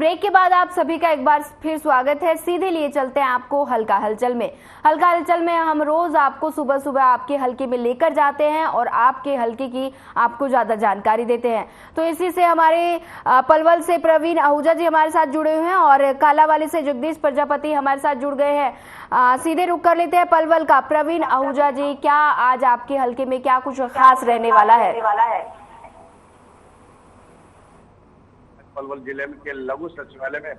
Break के बाद आप सभी का एक बार फिर स्वागत है। सीधे लिए चलते हैं आपको हल्का हलचल में। हल्का हलचल में हम रोज आपको सुबह सुबह आपके हल्के में लेकर जाते हैं और आपके हल्के की आपको ज्यादा जानकारी देते हैं। तो इसी से हमारे पलवल से प्रवीण आहूजा जी हमारे साथ जुड़े हुए हैं और कालावाली से जगदीश प्रजापति हमारे साथ जुड़ गए हैं। सीधे रुक कर लेते हैं पलवल का। प्रवीण आहूजा जी, क्या आज आपके हल्के में क्या कुछ खास रहने वाला है? पलवल जिले के लघु सचिवालय में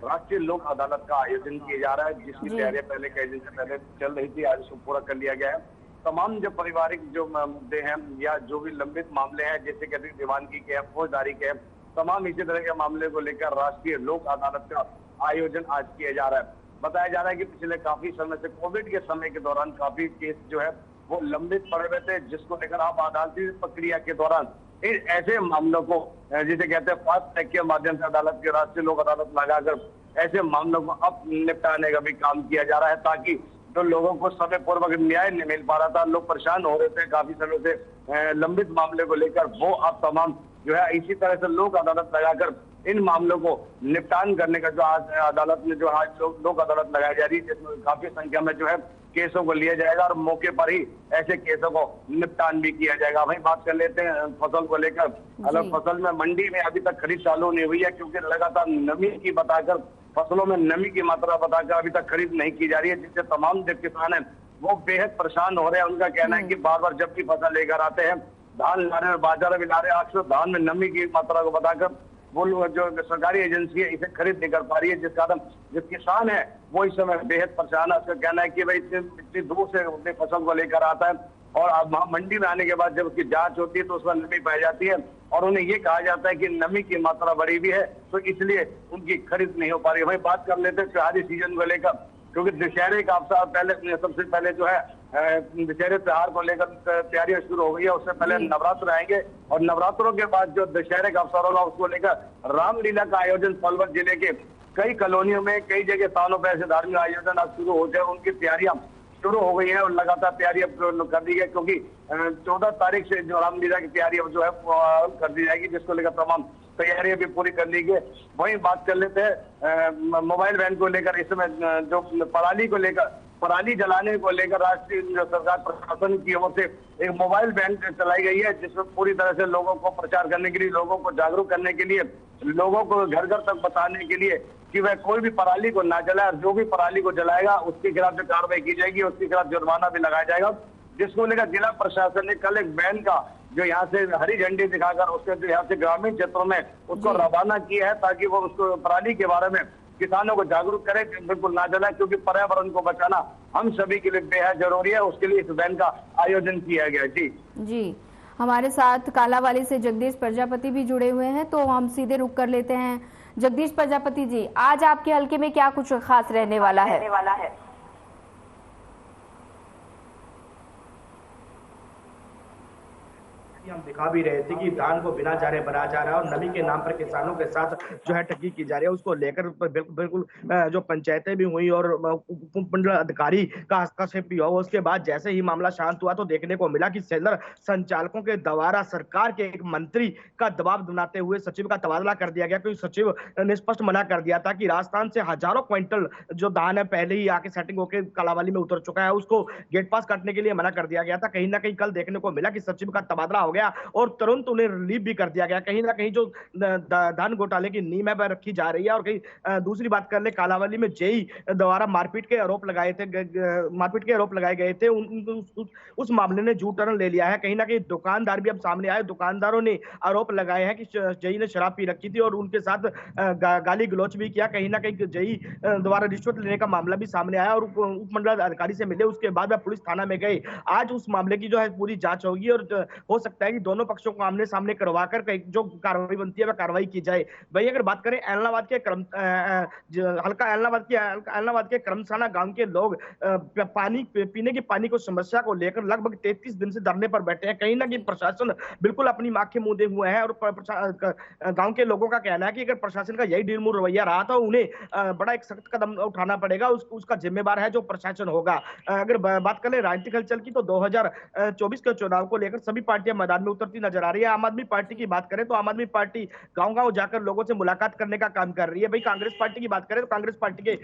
राष्ट्रीय लोक अदालत का आयोजन किया जा रहा है, जिसकी तैयारियां पहले कई दिन से पहले चल रही थी। आज उसको पूरा कर लिया गया है। तमाम जो पारिवारिक जो मुद्दे हैं या जो भी लंबित मामले हैं, जैसे कहते हैं दीवानगी के, फौजदारी के, तमाम इसी तरह के मामले को लेकर राष्ट्रीय लोक अदालत का आयोजन आज किया जा रहा है। बताया जा रहा है कि पिछले काफी समय से कोविड के समय के दौरान काफी केस जो है वो लंबित पड़े हुए थे, जिसको लेकर आप अदालती प्रक्रिया के दौरान ऐसे मामलों को जिसे कहते हैं फास्ट ट्रैक के माध्यम से अदालत के राष्ट्रीय लोक अदालत लगाकर ऐसे मामलों को अब निपटाने का भी काम किया जा रहा है, ताकि जो लोगों को समय पूर्वक न्याय नहीं मिल पा रहा था, लोग परेशान हो रहे थे काफी समय से लंबित मामले को लेकर, वो अब तमाम जो है इसी तरह से लोक अदालत लगाकर इन मामलों को निपटान करने का जो आज अदालत में जो आज लोक अदालत लगाई जा रही है, जिसमें काफी संख्या में जो है केसों को लिया जाएगा और मौके पर ही ऐसे केसों को निपटान भी किया जाएगा। वहीं बात कर लेते हैं फसल को लेकर। अलग फसल में मंडी में अभी तक खरीद चालू नहीं हुई है, क्योंकि लगातार नमी की बताकर फसलों में नमी की मात्रा बताकर अभी तक खरीद नहीं की जा रही है, जिससे तमाम जो किसान है वो बेहद परेशान हो रहे हैं। उनका कहना है कि बार बार जब भी फसल लेकर आते हैं, धान ला रहे हैं, बाजार में ला रहे हैं, अक्सर धान में नमी की मात्रा को बताकर वो लोग जो सरकारी एजेंसी है इसे खरीद नहीं कर पा रही है, जिस कारण जो किसान है वो इस समय बेहद परेशान है। उसका कहना है कि भाई इतनी दूर से अपनी फसल को लेकर आता है और अब मंडी में आने के बाद जब उसकी जांच होती है तो उसमें नमी पाई जाती है और उन्हें ये कहा जाता है कि नमी की मात्रा बढ़ी हुई है, तो इसलिए उनकी खरीद नहीं हो पा रही है। वही बात कर लेते हैं त्योहारी सीजन को लेकर, क्योंकि दशहरे का अवसर पहले सबसे पहले जो है दशहरे त्योहार को लेकर तैयारियां शुरू हो गई है। उससे पहले नवरात्र आएंगे और नवरात्रों के बाद जो दशहरे का अवसर होगा उसको लेकर रामलीला का आयोजन पलवल जिले के कई कॉलोनियों में कई जगह स्थानों पर ऐसे धार्मिक आयोजन अब शुरू हो जाए, उनकी तैयारियां शुरू हो गई है और लगातार तैयारी अब कर दी गई, क्योंकि 14 तारीख से जो रामलीला की तैयारी अब जो है कर दी जाएगी, जिसको लेकर तमाम तैयारियां भी पूरी कर ली गई। वहीं बात कर लेते हैं मोबाइल वैन को लेकर। इस समय जो पराली को लेकर, पराली जलाने को लेकर राष्ट्रीय सरकार प्रशासन की ओर से एक मोबाइल वैन चलाई गई है, जिसमें पूरी तरह से लोगों को प्रचार करने के लिए, लोगों को जागरूक करने के लिए, लोगों को घर घर तक बताने के लिए कि वह कोई भी पराली को ना जलाए और जो भी पराली को जलाएगा उसके खिलाफ जो कार्रवाई की जाएगी, उसके खिलाफ जुर्माना भी लगाया जाएगा। जिसको लेकर जिला प्रशासन ने कल एक वैन का जो यहाँ से हरी झंडी दिखाकर उसके जो यहाँ से ग्रामीण क्षेत्रों में उसको रवाना किया है, ताकि वो उसको पराली के बारे में किसानों को जागरूक करें कि बिल्कुल ना जलाएं, क्योंकि पर्यावरण को बचाना हम सभी के लिए बेहद जरूरी है। उसके लिए इस वैन का आयोजन किया गया। जी हमारे साथ कालावाली से जगदीश प्रजापति भी जुड़े हुए हैं, तो हम सीधे रुक कर लेते हैं। जगदीश प्रजापति जी, आज आपके हल्के में क्या कुछ खास रहने वाला है? हम दिखा भी रहे थे कि धान को बिना जाने बनाया जा रहा है और नमी के नाम पर किसानों के साथ जो है ठगी की जा रही है, उसको लेकर बिल्कुल जो पंचायतें भी हुई और उपमंडल अधिकारी का हस्तक्षेप भी हुआ। उसके बाद जैसे ही मामला शांत हुआ तो देखने को मिला कि सेलर संचालकों के द्वारा सरकार के एक मंत्री का दबाव बनाते हुए सचिव का तबादला कर दिया गया, क्योंकि सचिव ने स्पष्ट मना कर दिया था कि राजस्थान से हजारों क्विंटल जो धान है पहले ही आके सेटिंग होकर कालावाली में उतर चुका है, उसको गेट पास काटने के लिए मना कर दिया गया था। कहीं ना कहीं कल देखने को मिला कि सचिव का तबादला हो गया और तुरंत उन्हें रिलीव भी कर दिया गया। कहीं ना कहीं जो धान घोटाले की नींव है रखी जा रही है। और कहीं दूसरी बात कर ले, कालावाली में जेई द्वारा मारपीट के आरोप लगाए गए थे, उस मामले ने जू टर्न ले लिया है। कहीं ना कहीं दुकानदार भी अब सामने आए। दुकानदारों ने आरोप लगाए हैं कि जेई ने शराब पी रखी थी और उनके साथ गाली गलौच भी किया। कहीं ना कहीं जेई द्वारा रिश्वत लेने का मामला भी सामने आया और उपमंडल अधिकारी से मिले, उसके बाद वह पुलिस थाना में गए। आज उस मामले की जो है पूरी जांच होगी और हो सकता है कि दोनों पक्षों को आमने सामने करवाकर जो कार्रवाई बनती है वह कार्रवाई की जाए। वही अगर बात करें ऐलनाबाद के करमसाना गांव के लोग पानी पीने की पानी को समस्या को लेकर लगभग 33 दिन से धरने पर बैठे हैं। कहीं ना कहीं प्रशासन बिल्कुल अपनी आंखें मूंदे हुए हैं और गांव के लोगों का कहना है कि अगर प्रशासन का यही ढील रवैया रहा तो उन्हें बड़ा एक सख्त कदम उठाना पड़ेगा। उसका जिम्मेवार है जो प्रशासन होगा। अगर बात करें राजनीतिक हलचल की, तो 2024 के चुनाव को लेकर सभी पार्टियां मैदान में उतरती नजर आ रही है। आम आदमी पार्टी की बात करें तो आम आदमी पार्टी गांव-गांव जाकर लोगों से मुलाकात करने का काम कर रही है। भाई कांग्रेस पार्टी की बात करें तो कांग्रेस पार्टी के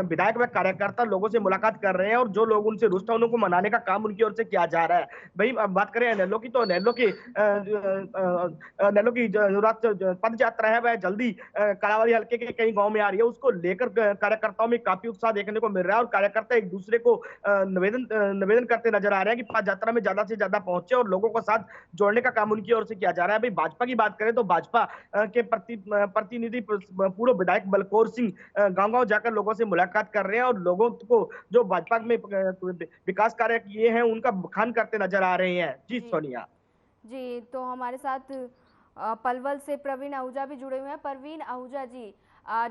विधायक व कार्यकर्ता लोगों से मुलाकात कर रहे हैं और जो लोग उनसे रुष्ट हैं उनको मनाने का काम उनकी ओर से किया जा रहा है। भाई अब बात करें इनेलो की, तो इनेलो की जो पद यात्रा है वह जल्दी कालावाली हल्के के कई गांव में आ रही है। उसको लेकर कार्यकर्ताओं में काफी उत्साह देखने को मिल रहा है और कार्यकर्ता एक दूसरे को निवेदन करते नजर आ रहे हैं कि पद यात्रा में ज्यादा से ज्यादा पहुंचे और लोगों को साथ जोड़ने का काम उनकी ओर से किया जा रहा है। भाई भाजपा की बात करें तो भाजपा के प्रतिनिधि पूर्व विधायक बलकौर सिंह गांव-गांव जाकर लोगों से मुलाकात कर रहे हैं और लोगों को जो भाजपा में विकास कार्य किए हैं उनका बखान करते नजर आ रहे हैं। जी सोनिया जी, तो हमारे साथ पलवल से प्रवीण आहूजा भी जुड़े हुए हैं। प्रवीण आहूजा जी,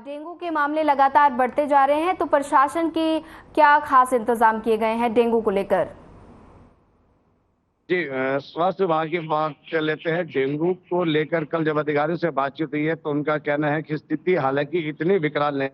डेंगू के मामले लगातार बढ़ते जा रहे हैं, तो प्रशासन की क्या खास इंतजाम किए गए हैं डेंगू को लेकर? जी, स्वास्थ्य विभाग की बात कर लेते हैं। डेंगू को लेकर कल जब अधिकारियों से बातचीत हुई है तो उनका कहना है कि स्थिति हालांकि इतनी विकराल नहीं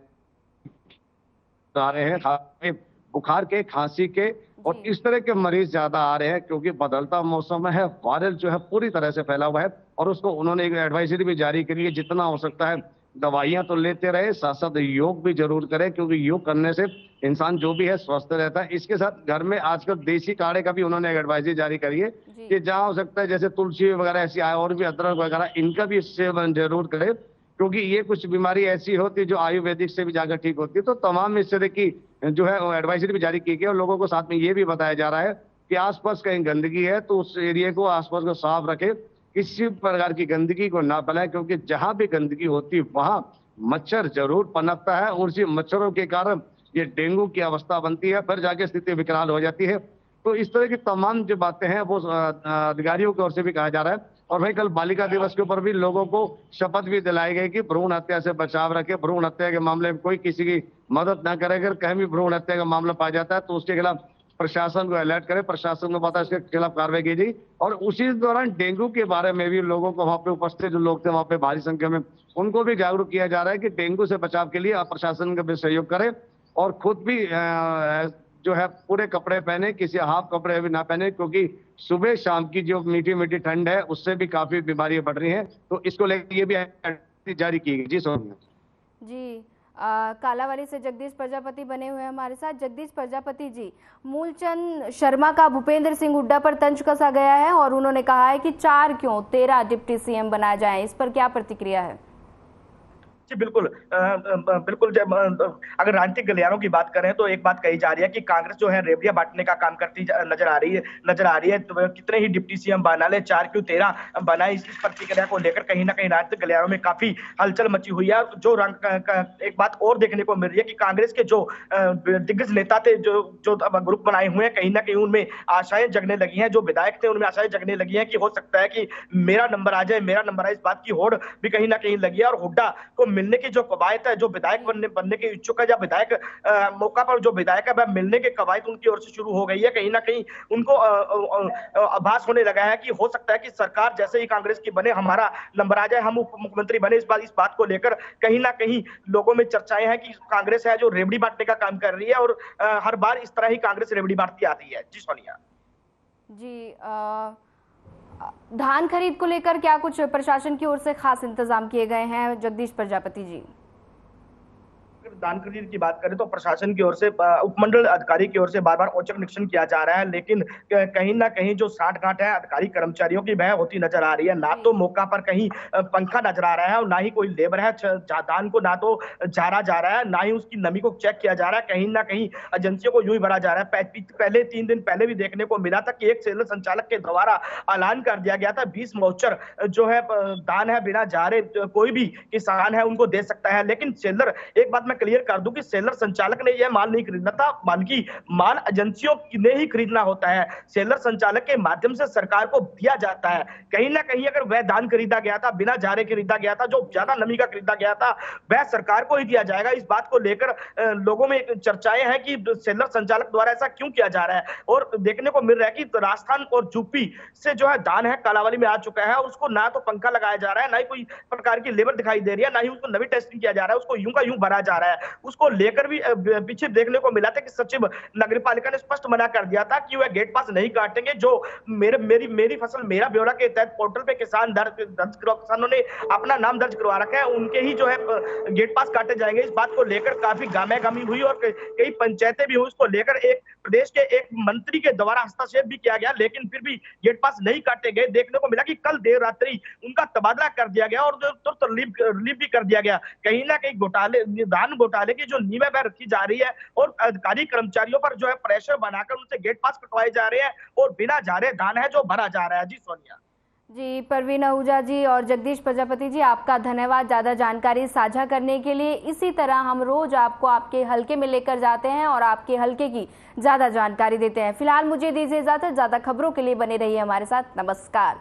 आ रहे हैं, बुखार के, खांसी के और इस तरह के मरीज ज्यादा आ रहे हैं क्योंकि बदलता मौसम है। वायरल जो है पूरी तरह से फैला हुआ है और उसको उन्होंने एक एडवाइजरी भी जारी करी है, जितना हो सकता है दवाइयां तो लेते रहे, साथ साथ योग भी जरूर करें क्योंकि योग करने से इंसान जो भी है स्वस्थ रहता है। इसके साथ घर में आजकल देसी काढ़े का भी उन्होंने एक एडवाइजरी जारी करी है कि जहां हो सकता है जैसे तुलसी वगैरह ऐसी आए और भी अदरक वगैरह, इनका भी सेवन जरूर करें क्योंकि ये कुछ बीमारी ऐसी होती है जो आयुर्वेदिक से भी जाकर ठीक होती है। तो तमाम इस तरह की जो है एडवाइजरी भी जारी की गई और लोगों को साथ में ये भी बताया जा रहा है कि आसपास कहीं गंदगी है तो उस एरिया को, आसपास को साफ रखे, किसी प्रकार की गंदगी को ना फैलाए क्योंकि जहां भी गंदगी होती है वहां मच्छर जरूर पनपता है और इसी मच्छरों के कारण ये डेंगू की अवस्था बनती है, फिर जाके स्थिति विकराल हो जाती है। तो इस तरह की तमाम जो बातें हैं वो अधिकारियों की ओर से भी कहा जा रहा है। और भाई कल बालिका दिवस के ऊपर भी लोगों को शपथ भी दिलाई गई कि भ्रूण हत्या से बचाव रखे, भ्रूण हत्या के मामले में कोई किसी की मदद ना करे। अगर कहीं भी भ्रूण हत्या का मामला पाया जाता है तो उसके खिलाफ प्रशासन को अलर्ट करे, प्रशासन को पता इसके खिलाफ कार्रवाई की जाए। और उसी दौरान डेंगू के बारे में भी लोगों को, वहां पे उपस्थित जो लोग थे वहां पे भारी संख्या में, उनको भी जागरूक किया जा रहा है कि डेंगू से बचाव के लिए प्रशासन का भी सहयोग करे और खुद भी जो है पूरे कपड़े पहने, किसी हाफ कपड़े भी ना पहने क्योंकि सुबह शाम की जो मीठी मीठी ठंड है उससे भी काफी बीमारियां बढ़ रही हैं। तो इसको लेकर ये भी जारी की गई। जी सोनिया जी, कालावाली से जगदीश प्रजापति बने हुए हैं हमारे साथ। जगदीश प्रजापति जी, मूलचंद शर्मा का भूपेंद्र सिंह हुड्डा पर तंज कसा गया है और उन्होंने कहा है कि 4 क्यों 13 डिप्टी सीएम बनाए जाएं, इस पर क्या प्रतिक्रिया है? जी बिल्कुल, बिल्कुल। जब अगर राजनीतिक गलियारों की बात करें तो एक बात कही जा रही है कि कांग्रेस जो है रेवड़ियां बांटने का काम करती नजर आ रही है। तो कितने ही डिप्टी सीएम बना ले, 4 क्यों 13 बनाए, इस प्रतिक्रिया को लेकर कहीं ना कहीं राजनीतिक गलियारों में काफी हलचल मची हुई है। जो एक बात और देखने को मिल रही है कि कांग्रेस के जो दिग्गज नेता थे, जो ग्रुप बनाए हुए हैं, कहीं ना कहीं उनमें आशाएं जगने लगी हैं। जो विधायक थे उनमें आशाएं जगने लगी हैं कि हो सकता है कि मेरा नंबर आ जाए, मेरा नंबर आए, इस बात की होड़ भी कहीं ना कहीं लगी है। और हुड्डा को मिलने की जो कवायद है, जो विधायक बनने के इच्छुक है या विधायक मौका पर जो विधायक है वह मिलने के कवायद उनकी ओर से शुरू हो गई है। कहीं ना कहीं उनको आभास होने लगा है कि हो सकता है कि सरकार जैसे ही कांग्रेस की बने हमारा नंबर आ जाए, हम उप मुख्यमंत्री बने। इस बात को लेकर कहीं ना कहीं लोगों में चर्चाएं हैं कि कांग्रेस है जो रेवड़ी बांटने का काम कर रही है और हर बार इस तरह ही कांग्रेस रेवड़ी बांटती आती है। जी सोनिया जी, धान खरीद को लेकर क्या कुछ प्रशासन की ओर से खास इंतजाम किए गए हैं जगदीश प्रजापति जी? धान खरीद की बात करें तो प्रशासन की ओर से, उपमंडल अधिकारी की ओर से बार बार औचक निरीक्षण किया जा रहा है, लेकिन कहीं ना कहीं जो साठ गांठ है अधिकारी कर्मचारियों की वह होती नजर आ रही है। ना तो मौका पर कहीं पंखा नजर आ रहा है और ना ही कोई लेबर है। धान को ना तो झाड़ा जा रहा है, ना ही उसकी नमी को चेक किया जा रहा है। कहीं ना कहीं एजेंसियों को यूं ही भरा जा रहा है। पहले 3 दिन पहले भी देखने को मिला था कि एक सेलर संचालक के द्वारा ऐलान कर दिया गया था 20 वाउचर जो है धान है बिना झाड़े कोई भी किसान है उनको दे सकता है। लेकिन सेलर, एक बात क्लियर कर दूं कि सेलर संचालक ने यह माल नहीं खरीदना था, बल्कि माल एजेंसियों ने ही खरीदना होता है। सेलर संचालक के माध्यम से सरकार को दिया जाता है। कहीं ना कहीं अगर वह धान खरीदा गया था, बिना झाड़े खरीदा गया था, जो ज्यादा नमी का खरीदा गया था, वह सरकार को ही दिया जाएगा। इस बात को लेकर लोगों में चर्चाएं हैं कि सेलर संचालक द्वारा ऐसा क्यों किया जा रहा है। और देखने को मिल रहा है कि राजस्थान और यूपी से जो है धान है कालावाली में आ चुका है और उसको ना तो पंखा लगाया जा रहा है, ना ही कोई प्रकार की लेबर दिखाई दे रही है, ना ही उसको नवी टेस्टिंग किया जा रहा है, उसको यूं का यूं भरा जा रहा है। रहा है, उसको लेकर भी पीछे देखने को मिला था कि सचिव नगरपालिका ने स्पष्ट मना कर दिया था कि वह गेट पास नहीं काटेंगे। जो मेरी फसल मेरा ब्यौरा के तहत पोर्टल पे किसानों ने अपना नाम दर्ज करवा रखा है, उनके ही जो है गेट पास काटे जाएंगे। इस बात को लेकर काफी गामी हुई और कई पंचायतें भी हुई। उसको लेकर एक प्रदेश के एक मंत्री के द्वारा हस्तक्षेप भी किया गया, लेकिन फिर भी गेट पास नहीं काटे गए। देखने को मिला कि कल देर रात्रि उनका तबादला कर दिया गया और तुरंत रिलीव भी कर दिया गया। कहीं ना कहीं धान घोटाले की जो नींवें रखी जा रही है और अधिकारी कर्मचारियों पर जो है प्रेशर बनाकर उनसे गेट पास कटवाए जा रहे हैं और बिना जा रहे धान है जो भरा जा रहा है। जी सोनिया। जी परवीन आहूजा जी और जगदीश प्रजापति जी, आपका धन्यवाद ज़्यादा जानकारी साझा करने के लिए। इसी तरह हम रोज आपको आपके हलके में लेकर जाते हैं और आपके हलके की ज़्यादा जानकारी देते हैं। फिलहाल मुझे दीजिए इजाजत, ज़्यादा खबरों के लिए बने रहिए हमारे साथ। नमस्कार।